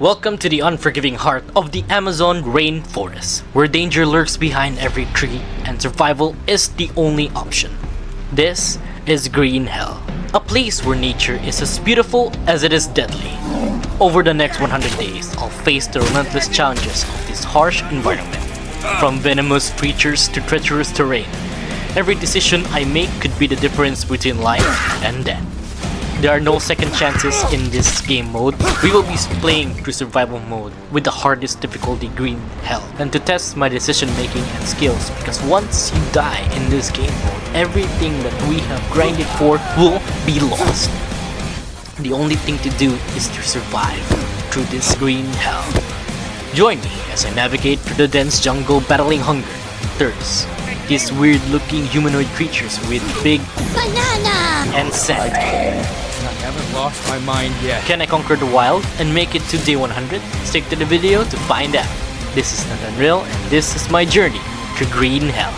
Welcome to the unforgiving heart of the Amazon rainforest, where danger lurks behind every tree and survival is the only option. This is Green Hell, a place where nature is as beautiful as it is deadly. Over the next 100 days, I'll face the relentless challenges of this harsh environment. From venomous creatures to treacherous terrain, every decision I make could be the difference between life and death. There are no second chances in this game mode. We will be playing through survival mode with the hardest difficulty, Green Hell, and to test my decision making and skills, because once you die in this game mode, everything that we have grinded for will be lost. The only thing to do is to survive through this Green Hell. Join me as I navigate through the dense jungle battling hunger, thirst, these weird looking humanoid creatures with big Banana! and scent. I haven't lost my mind yet. Can I conquer the wild and make it to day 100? Stick to the video to find out. This is not Unreal and this is my journey to Green Hell.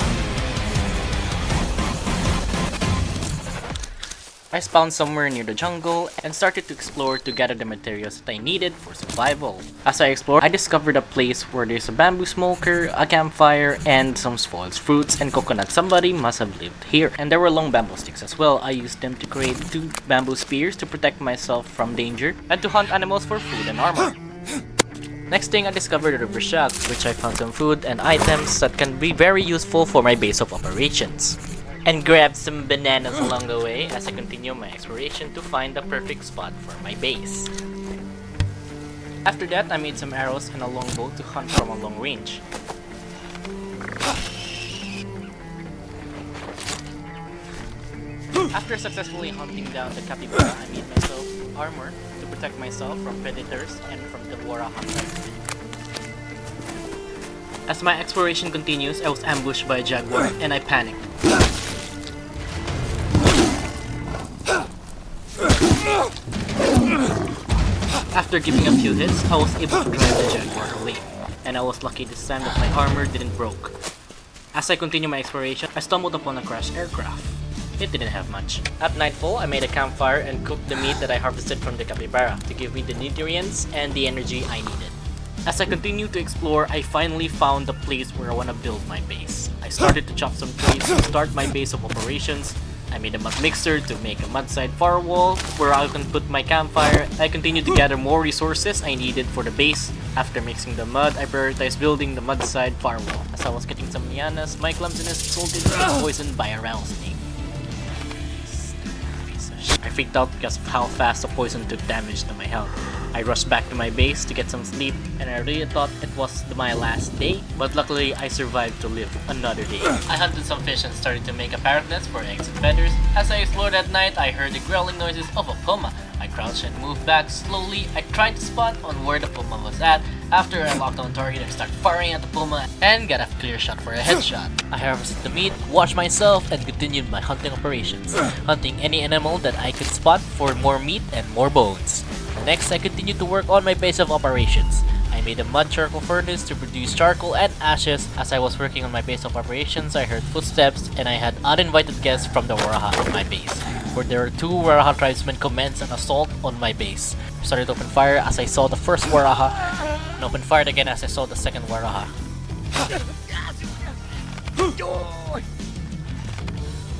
I spawned somewhere near the jungle and started to explore to gather the materials that I needed for survival. As I explored, I discovered a place where there's a bamboo smoker, a campfire, and some spoiled fruits and coconut. Somebody must have lived here. And there were long bamboo sticks as well. I used them to create 2 bamboo spears to protect myself from danger and to hunt animals for food and armor. Next thing, I discovered a river shack, which I found some food and items that can be very useful for my base of operations. And grabbed some bananas along the way as I continue my exploration to find the perfect spot for my base. After that, I made some arrows and a longbow to hunt from a long range. After successfully hunting down the capybara, I made myself armor to protect myself from predators and from the Waraha tribe. As my exploration continues, I was ambushed by a jaguar and I panicked. After giving a few hits, I was able to drive the jaguar away, and I was lucky this time that my armor didn't broke. As I continue my exploration, I stumbled upon a crashed aircraft. It didn't have much. At nightfall, I made a campfire and cooked the meat that I harvested from the capybara to give me the nutrients and the energy I needed. As I continued to explore, I finally found the place where I want to build my base. I started to chop some trees to start my base of operations. I made a mud mixer to make a mud side firewall where I can put my campfire. I continued to gather more resources I needed for the base. After mixing the mud, I prioritized building the mud side firewall. As I was getting some lianas, my clumsiness resulted in being poisoned by a rattlesnake. I freaked out because of how fast the poison took damage to my health. I rushed back to my base to get some sleep, and I really thought it was my last day, but luckily I survived to live another day. I hunted some fish and started to make a parrot nest for eggs and feathers. As I explored at night, I heard the growling noises of a puma. I crouched and moved back slowly. I tried to spot on where the puma was at. After I locked on target, I started firing at the puma and got a clear shot for a headshot. I harvested the meat, washed myself, and continued my hunting operations, hunting any animal that I could spot for more meat and more bones. Next, I continued to work on my base of operations. I made a mud charcoal furnace to produce charcoal and ashes. As I was working on my base of operations, I heard footsteps and I had uninvited guests from the Waraha in my base, where there were 2 Waraha tribesmen commenced an assault on my base. I started to open fire as I saw the first Waraha, and opened fire again as I saw the second Waraha.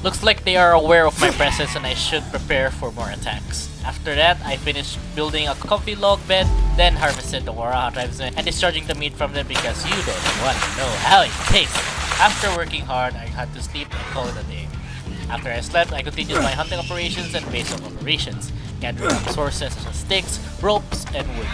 Looks like they are aware of my presence and I should prepare for more attacks. After that, I finished building a comfy log bed, then harvested the Waraha tribesmen and discharging the meat from them because you don't want to know how it tastes. After working hard, I had to sleep and call it a day. After I slept, I continued my hunting operations and base of operations, gathering resources such as sticks, ropes, and wood.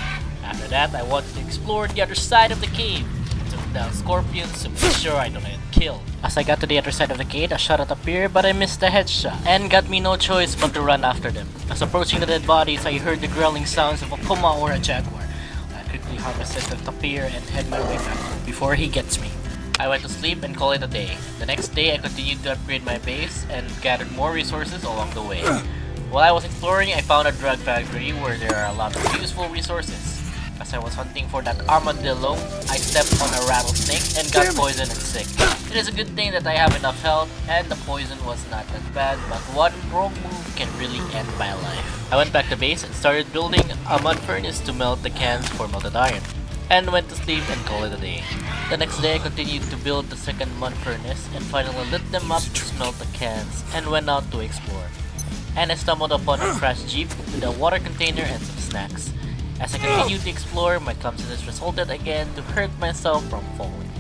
After that, I wanted to explore the other side of the cave. I took down scorpions to make sure I don't get killed. As I got to the other side of the cave, a shot appeared, but I missed the headshot, and got me no choice but to run after them. As approaching the dead bodies, I heard the growling sounds of a puma or a jaguar. I quickly harvested the tapir and head my way back before he gets me. I went to sleep and called it a day. The next day, I continued to upgrade my base and gathered more resources along the way. While I was exploring, I found a drug factory where there are a lot of useful resources. As I was hunting for that armadillo, I stepped on a rattlesnake and got poisoned and sick. It is a good thing that I have enough health and the poison was not that bad, but one wrong move can really end my life. I went back to base and started building a mud furnace to melt the cans for melted iron, and went to sleep and call it a day. The next day I continued to build the second mud furnace and finally lit them up to smelt the cans and went out to explore. And I stumbled upon a crashed jeep with a water container and some snacks. As I continued to explore, my clumsiness resulted again to hurt myself from falling,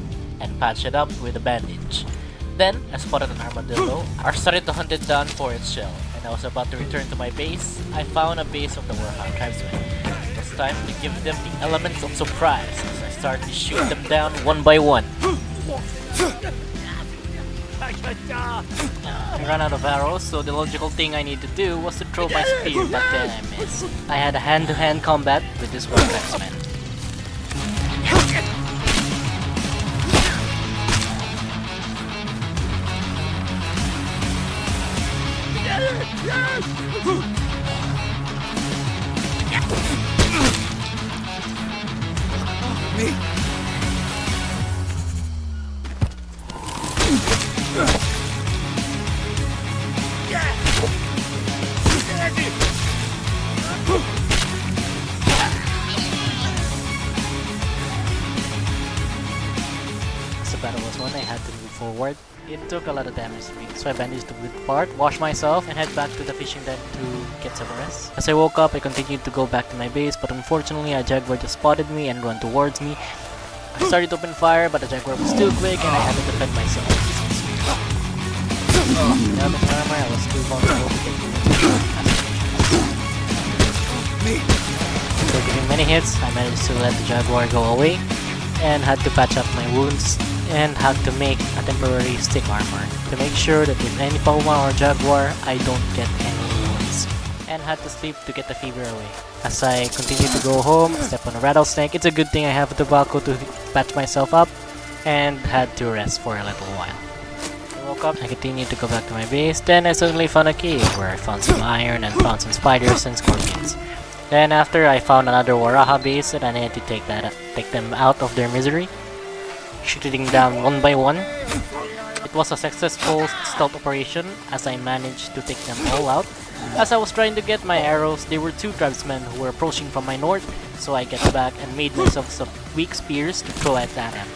and patch it up with a bandage. Then, I spotted an armadillo. I started to hunt it down for its shell, and I was about to return to my base. I found a base of the Warhound tribesmen. It was time to give them the elements of surprise as I started to shoot them down one by one. I ran out of arrows, so the logical thing I needed to do was to throw my spear, but then I missed. I had a hand-to-hand combat with this one tribesman. As the battle was won, I had to move forward. It took a lot of damage to me, so I bandaged the wood part, washed myself, and head back to the fishing deck to get some rest. As I woke up, I continued to go back to my base, but unfortunately a jaguar just spotted me and ran towards me. I started to open fire, but the jaguar was too quick and I had to defend myself. Without the armor, I was too vulnerable to get after giving many hits, I managed to let the jaguar go away and had to patch up my wounds and had to make a temporary stick armor to make sure that if any Puma or Jaguar, I don't get any wounds, and had to sleep to get the fever away. As I continued to go home, step on a rattlesnake. It's a good thing I have a tobacco to patch myself up, and had to rest for a little while. I woke up, I continued to go back to my base, then I suddenly found a cave where I found some iron and found some spiders and scorpions. Then after, I found another Waraha base and I needed to take them out of their misery, shooting down one by one. It was a successful stealth operation as I managed to take them all out. As I was trying to get my arrows, there were two tribesmen who were approaching from my north, so I get back and made myself some weak spears to throw at them.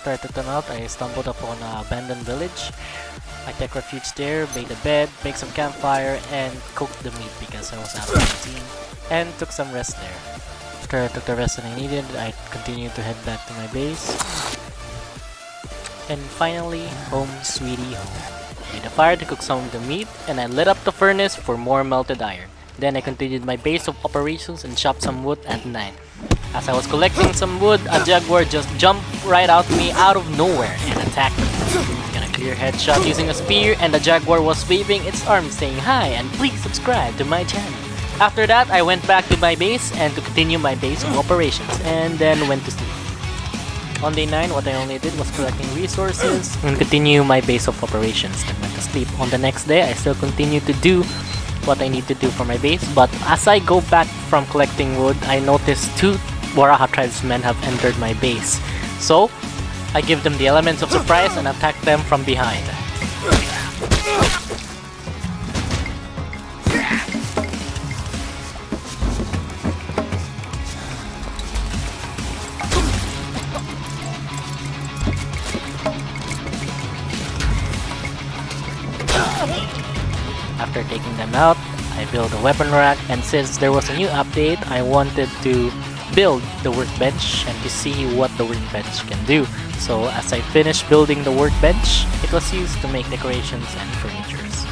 After I took them out, I stumbled upon an abandoned village. I took refuge there, made a bed, baked some campfire, and cooked the meat because I was out of protein, and took some rest there. After I took the rest that I needed, I continued to head back to my base. And finally, home sweetie home. I made a fire to cook some of the meat, and I lit up the furnace for more melted iron. Then I continued my base of operations and chopped some wood at night. As I was collecting some wood, a jaguar just jumped right out me out of nowhere and attacked me. I got a clear headshot using a spear, and the jaguar was waving its arms saying hi and please subscribe to my channel. After that, I went back to my base and to continue my base of operations, and then went to sleep. On day 9, what I only did was collecting resources and continue my base of operations, then went to sleep. On the next day, I still continued to do what I need to do for my base, but as I go back from collecting wood, I noticed 2 Waraha tribesmen have entered my base. So, I give them the elements of surprise and attack them from behind. After taking them out, I built a weapon rack, and since there was a new update, I wanted to build the workbench and to see what the workbench can do. So as I finished building the workbench, it was used to make decorations and furnitures.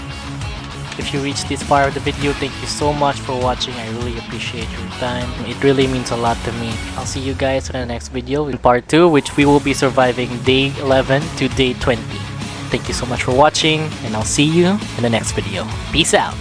If you reached this far of the video, thank you so much for watching. I really appreciate your time. It really means a lot to me. I'll see you guys in the next video in part 2, which we will be surviving day 11 to day 20. Thank you so much for watching, and I'll see you in the next video. Peace out.